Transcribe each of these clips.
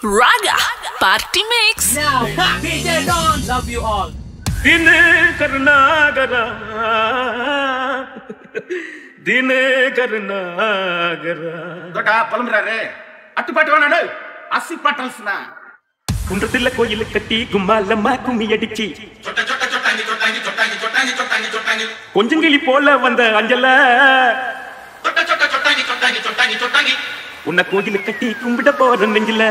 Raga Party Mix. Now, DJ Don, love you all. Dine Karnagara, Dine Karnagara. Dota Palmrare, Atupatana, Asipatalsna. Kundratilla koyil katti gummalama kumiyadichi. Konjangili pola vanda Anjala. Unna koyil katti kumbida poran nengila.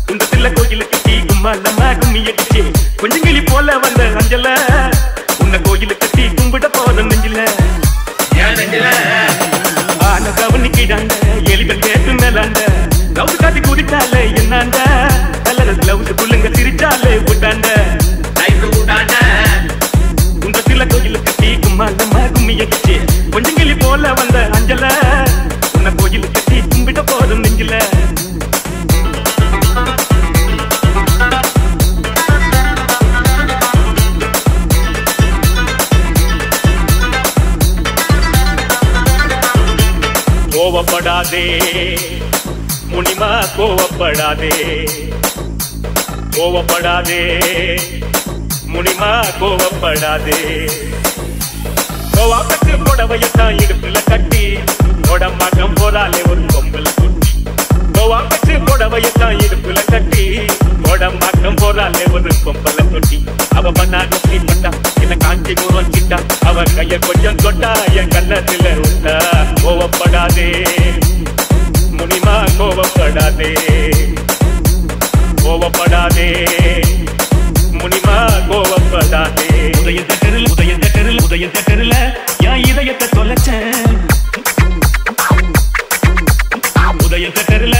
Kundratilla koyil katti gummalama kumiyadichi. Konjangili pola vanda Anjala. Unna koyil katti kumbida poran nengila. Ya nengila. Ana kavanikidanga elibel ketu melanda. Love kati kuditale yenanda. Love kulanga sirichale udanda. Life udanda. Kundratilla koyil katti gummalama kumiyadichi. Konjangili pola vanda Anjala. Unna koyil katti kumbida poran nengila. கோவப்படாதே முனிமா கோவப்படாதே கோவப்படாதே முனிமா கோவப்படாதே கோவாக்கத்து புடவையத்தான் இடுப்புல கட்டி உடம்பாக்கம் போறாலே ஒரு பொம்பல குட்டி கோவாக்கத்து புடவையத்தான் இடுப்புல கட்டி உடம்பாக்கம் போறாலே ஒரு பொம்பல குட்டி அவ பண்ணா நொட்டி பட்டா என்ன காஞ்சி மூலம் கிட்டா அவ கைய கொஞ்சம் தொட்டா என் கண்ணத்துல உண்டா கோவப்படாதே முனிமா கோவப்படாதே கோவப்படாதே முனிமா கோவப்படாதே உதயத்த தெருல என் இதயத்தை தொலைச்சேன் உதயத்த தெருல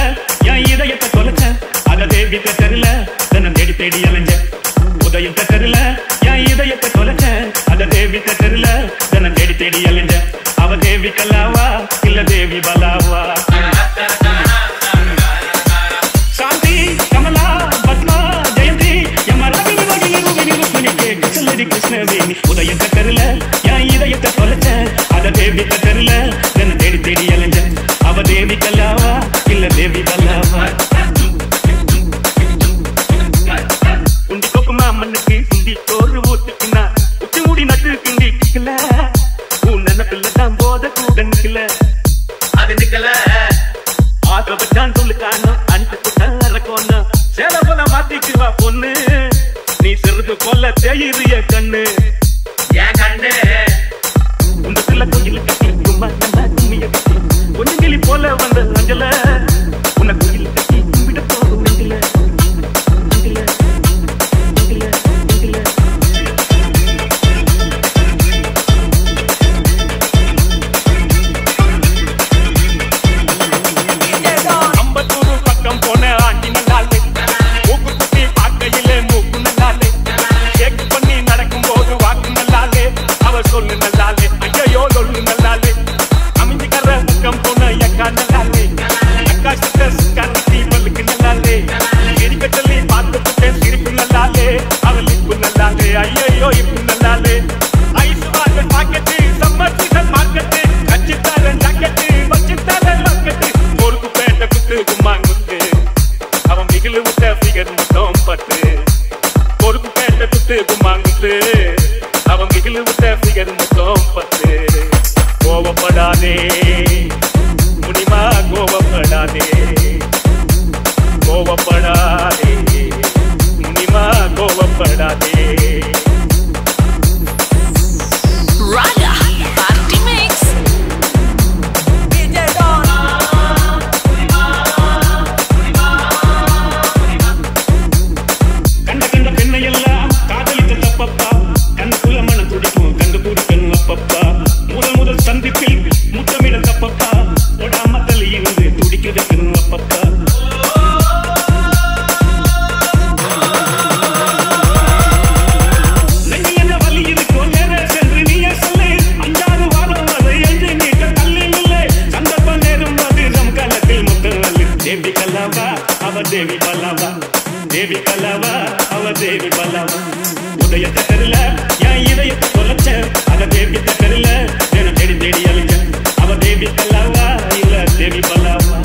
என் இதயத்தை தொலைச்சேன் அத தேவித்த தெருல தன்னை தேடி தேடி அலைஞ்சேன் உதயத்த தெருல என் இதயத்தை தொலைச்சேன் அத தேவித்த தெருல தன்னை தேடி தேடி அலைஞ்சேன் அவ தேவி கல்லாவா இல்ல தேவி பலாவா சாந்தி கமலா பத்மா ஜெயந்தி கிருஷ்ணவேணி உதயத்த தெருல என் இதயத்தை தொலைச்சேன் அத தேவித்த தெருல தன்னை தேடி தேடி அலைஞ்சேன் அவ தேவி கல்லாவா இல்ல தேவி பலாவா உண்டி கொக்குமா மண்ணுக்கு சுண்டி தோறு ஊத்துக்குன்னா உச்சி மூடி நட்டு கிண்டி கிக்கல உன் நினைப்பில்தான் போத கூட நிக்கல அது நிக்கல ஆதவச்சான் சொல்லு காணும் அனுப்பி குட்டாரக்கோன்னு சேல போல மாத்திக்குவா பொண்ணு நீ சிறுது போல தேயிறிய கண்ணு என் கண்ணு உங்க சில கோயில் கட்டி கும்மா நம்ம கும்மிய கட்டி கொஞ்சம் கிளி போல வந்த அஞ்சல உன்னை கோயில் கட்டி கும்பிட போகும் நெஞ்சில கோவப்படாதே முனிமா கோவப்படாதே கோவப்படாதே முனிமா கோவப்படாதே Raga Party Mix. DJ Don. கண்ட பெண்ணையெல்லாம் காதலித்த தப்பப்பா கண்ணுக்குள்ள மனம் துடிக்கும் கண்டு துடிக்கணும் அப்பப்பா முதல் சந்திப்பில் முத்தமிட தப்பப்பா தொடாம தள்ளி இருந்து துடிக்க வைக்கணும் அப்பப்பா என்ன வலி இருக்கோ நேர சென்று நீயே சொல்லு அஞ்சாறு வாரம் அதை என்று நீக்க தள்ளி இல்லை சந்தர்ப்பம் நேரும் அது நம் காலத்தில் முத்தம் அல்லு தேவி கல்லாவா அவ தேவி பல்லாவா தேவி கல்லாவா அவ தேவி பல்லாவா உதயத்த தெருல என் இதயத்தை தொலைச்சேன் அத தேவி தெருல தினம் தேடி தேடி அழிஞ்சேன் அவ தேவி கல்லாவா இல்ல தேவி பல்லாவா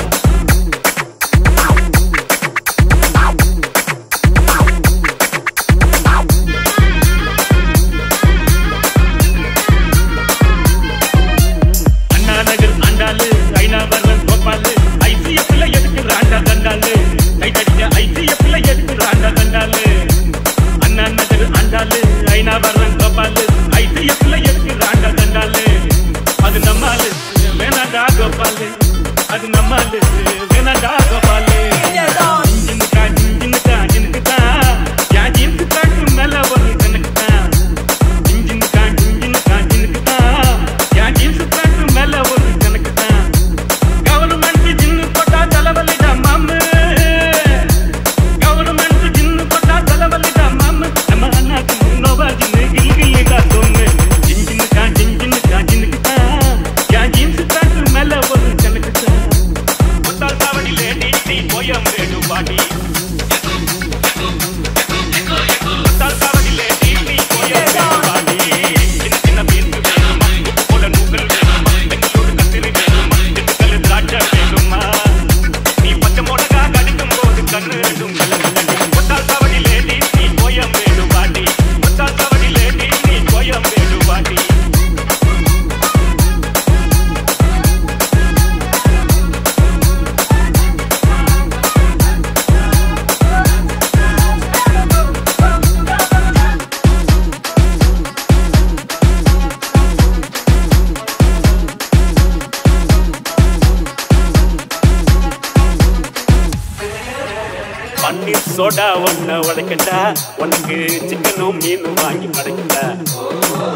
சோடா ஒன்ன உடைக்கட்டா உனக்கு சிக்கனும் மீனும் வாங்கி படைக்கட்டா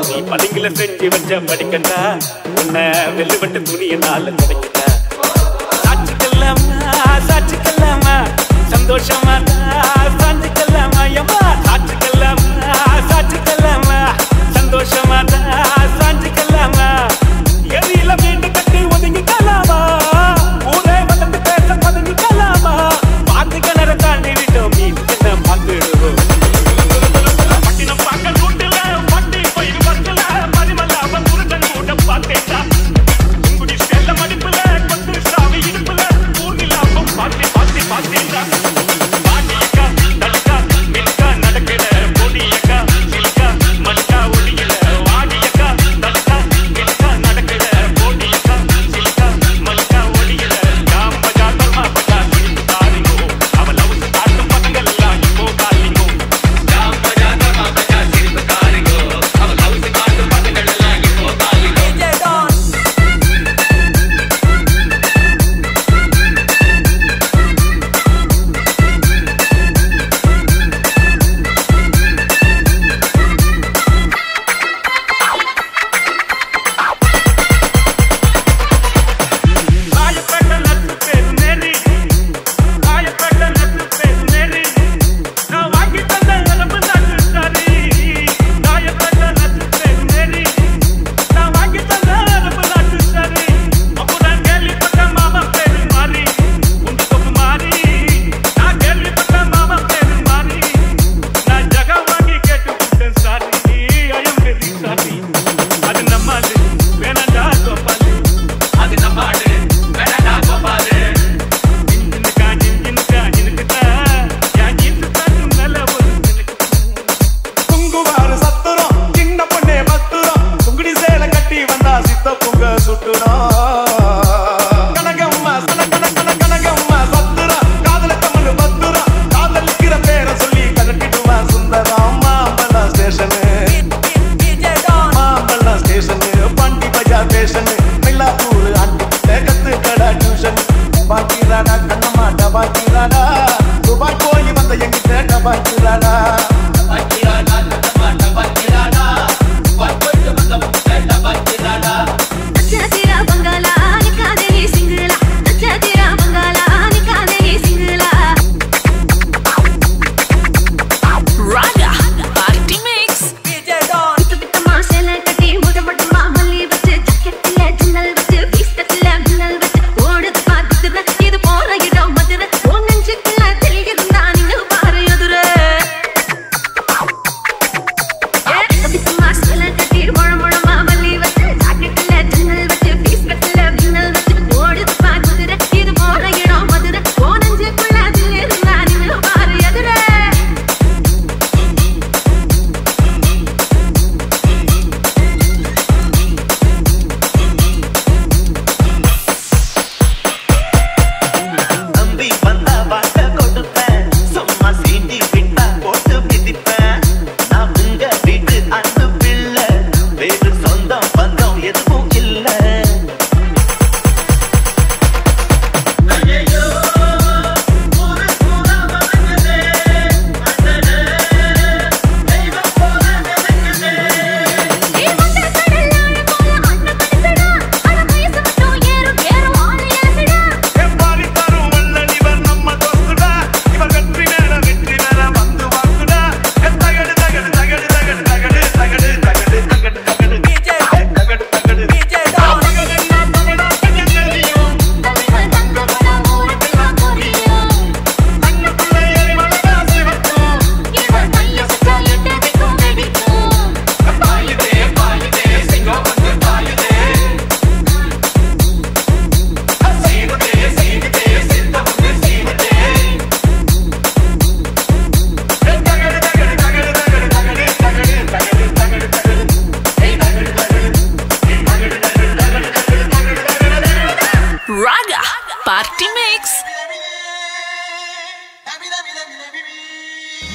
நீ பதுங்கில செஞ்சு வச்ச படிக்கட்டா உன்னை வெள்ளுவட்ட துணியனால கிடைக்கட்டா சாட்சிக்கல்லாமா சந்தோஷமா சாட்சிக்கல்லாமா எம்மா சாட்சிக்கல்லாமா சந்தோஷமா சாட்சிக்கல்லாமா எரியில மீண்டு கட்டி ஒதுங்கிக்கலாமா ஊரே வளர்ந்து பேச பதுங்கிக்கலாமா பாத்து கிணற தாண்டி விட்டோம் மீன் என்ன பார்த்துடுவோம் பட்டினம் பார்க்க கூட்டுல பட்டி போய் பக்கல மதிமல்ல அவன் புருஷன் கூட பார்த்தேன் குடி செல்ல மடிப்புல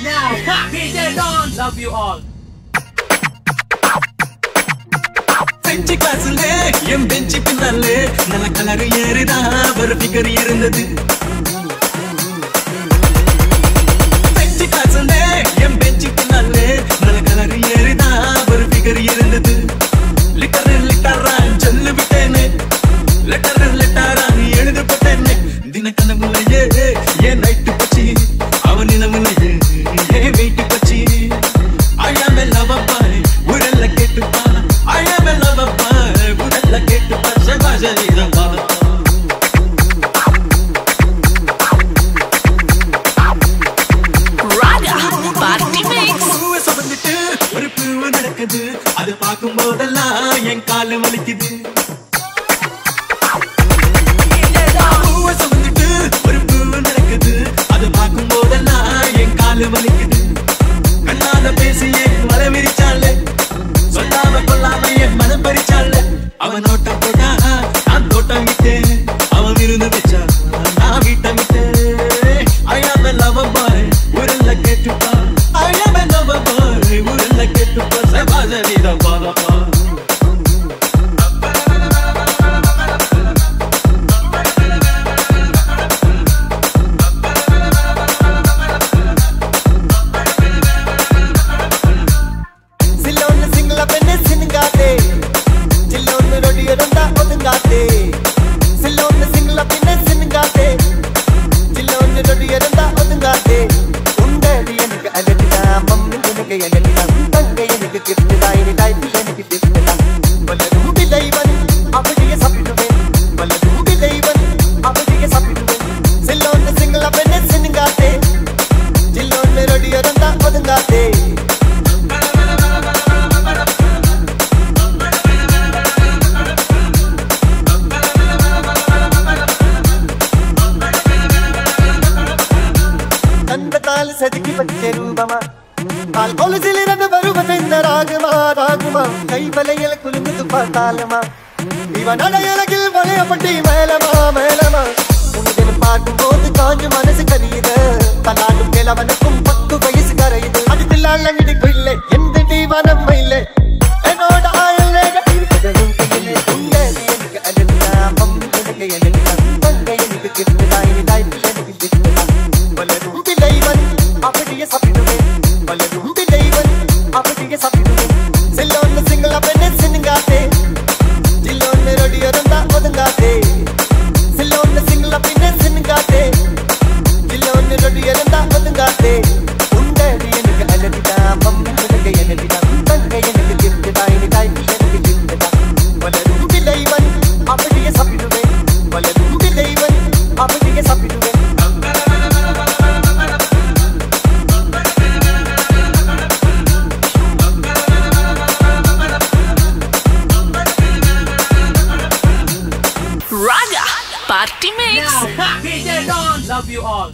Now, DJ Don, love you all. பெஞ்சி கிளாஸ்ல என் பெஞ்சி பின்னாலே நல்ல கலர் ஏறிதா ஒரு ஃபிகர் இருந்தது. பெஞ்சி கிளாஸ்ல என் பெஞ்சி பின்னாலே நல்ல கலர் ஏறிதா ஒரு ஃபிகர் இருந்தது. லிட்டர் லிட்டரா சொல்லு விட்டேனே, லெட்டர் லெட்டரா எழுத போட்டேனே. தின கனவுலையே ஏன் நைட்டு பச்சி அவன் நினவுலையே ஏன் வெயிட்டு பச்சி. I am a lover boy, ஊரெல்ல கேட்டுப்பா. I am a lover boy, ஊரெல்ல கேட்டுப்பா. செவ்வாஜலிதா பா. Raga Party Mix. பூவை சுமந்துட்டு ஒரு பூவு நடக்குது, அது பார்க்கும் போதெல்லாம் என் காலு வலிக்குது. பூவை சுமந்துட்டு ஒரு பூவு நடக்குது, அது பார்க்கும் போதெல்லாம் என் காலு வலிக்குது. கண்ணால பேசியே மலை விரிச்சாலே, சொல்லாம கொல்லாம என் மனம் பறிச்சாலே. அவன் ஓட்டம் போட்டா நான் தோட்டம் விட்டேன், அவன் விருந்து வச்சா நான் வீட்டம் விட்டேன். I am a lover boy, ஊரெல்ல கேட்டுப்பா. I am a lover boy, ஊரெல்ல கேட்டுப்பா. செவ்வாஜலிதா பாதப்பா. சில்லோன்னு Sinhala பெண்ணு சினுங்காதே, சில்லோன்னு ரொடிய இருந்தா ஒதுங்காதே. சில்லோன்னு சிங்கள பெண்ணு சினுங்காதே, சில்லோன்னு ரொடிய இருந்தா ஒதுங்காதே. உண்டடி எனக்கு அழகுதா, மம்மி எனக்கு அழகுதா, தங்க எனக்கு கிஃப்ட்டுதா, இனி லைஃபில் எனக்கு கிஃப்ட்டுதா. வளரும் விளைவன் அப்படியே சாப்பிடுவேன், வளரும் விளைவன் அப்படியே சாப்பிடுவேன். சில்லோன்னு சிங்கள பெண்ணு சினுங்காதே, சில்லோன்னு ரொடிய இருந்தா ஒதுங்காதே. கண்டத்தால் செதுக்கி வச்ச ரூபமா, கால் கொலுசிலிருந்து வருவதென்ன ராகுமா ராகுமா. கை வலையில குலுங்குது பார்த்தாலுமா, இவன் அடையலகில் வளையப்பட்டி மேலமா மேலமா. உனதென்னு பார்க்கும்போது காஞ்சு மனசு கரியுது, தன்னாலும் கிழவனுக்கும் 10 வயசு கரையுது. அதுக்குள்ளால இடிப்பு இல்லை, எந்த தீவனம் இல்லை, என்னோட ஆயுள் ரேகை இருக்கிறதும் கையிலே. உண்டடி எனக்கு அழகுதா, மம்மி எனக்கு அழகுதா, தங்க எனக்கு கிஃப்ட்டுதா, இனி லைஃபில் எனக்கு கிஃப்ட்டுதா. வளரும் விளைவன் அப்படியே சாப்பிடுவேன், வளரும் விளைவன் அப்படியே சாப்பிடுவேன். சில்லோன்னு சிங்கள பெண்ணு சினுங்காதே, சில்லோன்னு ரொடிய இருந்தா ஒதுங்காதே. சில்லோன்னு சிங்கள பெண்ணு சினுங்காதே, சில்லோன்னு ரொடிய இருந்தா ஒதுங்காதே. உண்டடி எனக்கு அழகுதா, மம்மி எனக்கு அழகுதா, தங்க எனக்கு கிஃப்ட்டுதா, இனி லைஃபில் எனக்கு கிஃப்ட்டுதா. வளரும் விளைவன் அப்படியே சாப்பிடுவேன், வளரும் விளைவன் அப்படியே சாப்பிடுவேன். Raga Party Mix. Now, DJ Don, love you all.